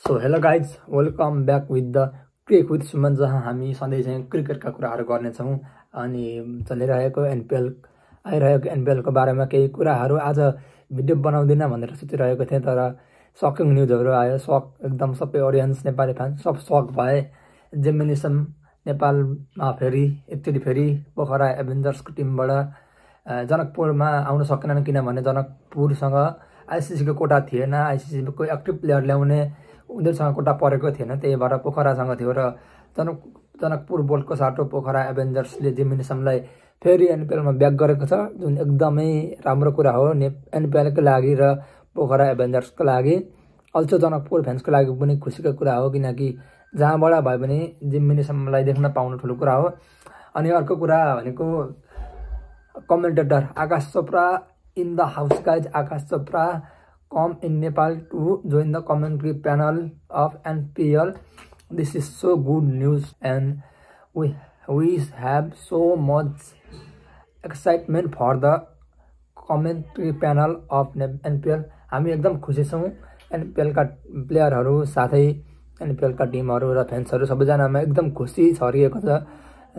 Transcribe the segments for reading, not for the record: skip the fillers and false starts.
So hello guys, welcome back with the crick with Suman, जहाँ हामी सधैँ चाहिँ क्रिकेटका कुराहरू गर्नेछौँ। अनि चलिरहेको आइरहेको एनपिएलको बारेमा केही कुराहरू आज भिडियो बनाउँदिनँ भनेर सोचिरहेको थिएँ, तर सकिङ न्युजहरू आयो। एकदम सबै अडियन्स नेपाली फ्यान सब सक भए। जेमिनिसम नेपालमा एकचोटि फेरि पोखरा एभेन्जर्सको टिमबाट जनकपुरमा आउन सकेनन्, किनभने जनकपुरसँग आइसिसीको कोटा थिएन। आइसिसीको एक्टिभ प्लेयर ल्याउने उनीहरूसँग कोटा परेको थिएन, त्यही भएर पोखरासँग थियो र जनकपुर बोल्टको साटो पोखरा एभेन्जर्सले जेमिनिसमलाई फेरि एनपिएलमा ब्याक गरेको छ, जुन एकदमै राम्रो कुरा हो एनपिएलको लागि र पोखरा एभेन्जर्सको लागि। अल्सो जनकपुर फ्यान्सको लागि पनि खुसीको कुरा हो, किनकि जहाँबाट भए पनि जेमिनिसमलाई देख्न पाउनु ठुलो कुरा हो। अनि अर्को कुरा भनेको commentator Aakash Chopra in the house guys. Aakash Chopra come in Nepal to join the commentary panel of NPL. This is so good news and we have so much excitement for the commentary panel of NPL. हामी एकदम खुसी छौँ NPL का प्लेयरहरू साथै NPL का टिमहरू र फ्यान्सहरू सबैजनामा एकदम खुसी छरिएको छ।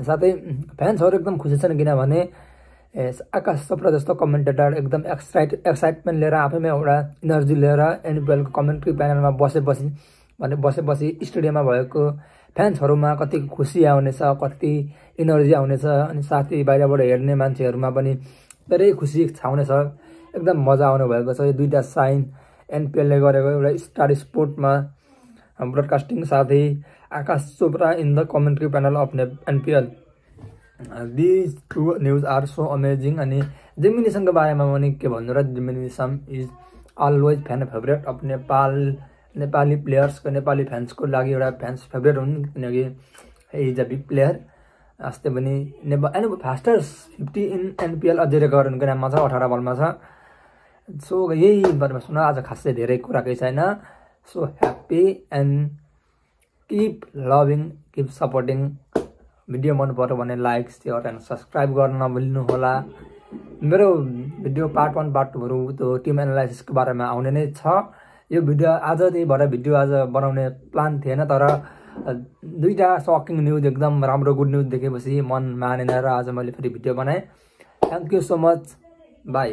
साथै फ्यान्सहरू एकदम खुसी छन्, किनभने आकाश चोपडा जस्तो कमेन्टेटर एकदम एक्साइटमेन्ट लिएर आफैमा एउटा इनर्जी लिएर एनपिएलको कमेन्ट्री प्यानलमा बसेपछि स्टेडियममा भएको फ्यान्सहरूमा कति खुसी आउनेछ, कति इनर्जी आउनेछ। अनि साथै बाहिरबाट हेर्ने मान्छेहरूमा पनि धेरै खुसी छाउनेछ, एकदम मजा आउने भएको छ। यो दुईटा साइन एनपिएलले गरेको एउटा स्टार स्पोर्टमा ब्रोडकास्टिङ साथै Aakash Chopra in the commentary panel of NPL. These two news are so amazing। अनि जेमिनिसमको बारेमा पनि के भन्नु र, जेमिनिसम is always fan favourite of Nepali प्लेयर्सको, नेपाली फ्यान्सको लागि एउटा फ्यान्स फेभरेट हुन्, किनकि इज अ बिग प्लेयर। अस्ति पनि फास्टर्स 50 इन एनपिएल अझै रेकर्ड हुनुको नाममा छ, 18 बलमा छ। सो यही बारेमा सुन, आज खासै धेरै कुरा केही छैन। So happy and keep loving, keep supporting. Video मन पर्यो भने लाइक, सेयर एन्ड सब्सक्राइब गर्न नभुल्नु होला। मेरो भिडियो पार्ट 1 पार्ट 2हरू त्यो टिम एनालाइसिसको बारेमा आउने नै छ। यो भिडियो आज त्यही भएर भिडियो आज बनाउने प्लान थिएन, तर दुईटा सकिङ न्युज एकदम राम्रो गुड न्युज देखेपछि मन मानेन र आज मैले फेरि भिडियो बनाएँ। Thank you so much, by.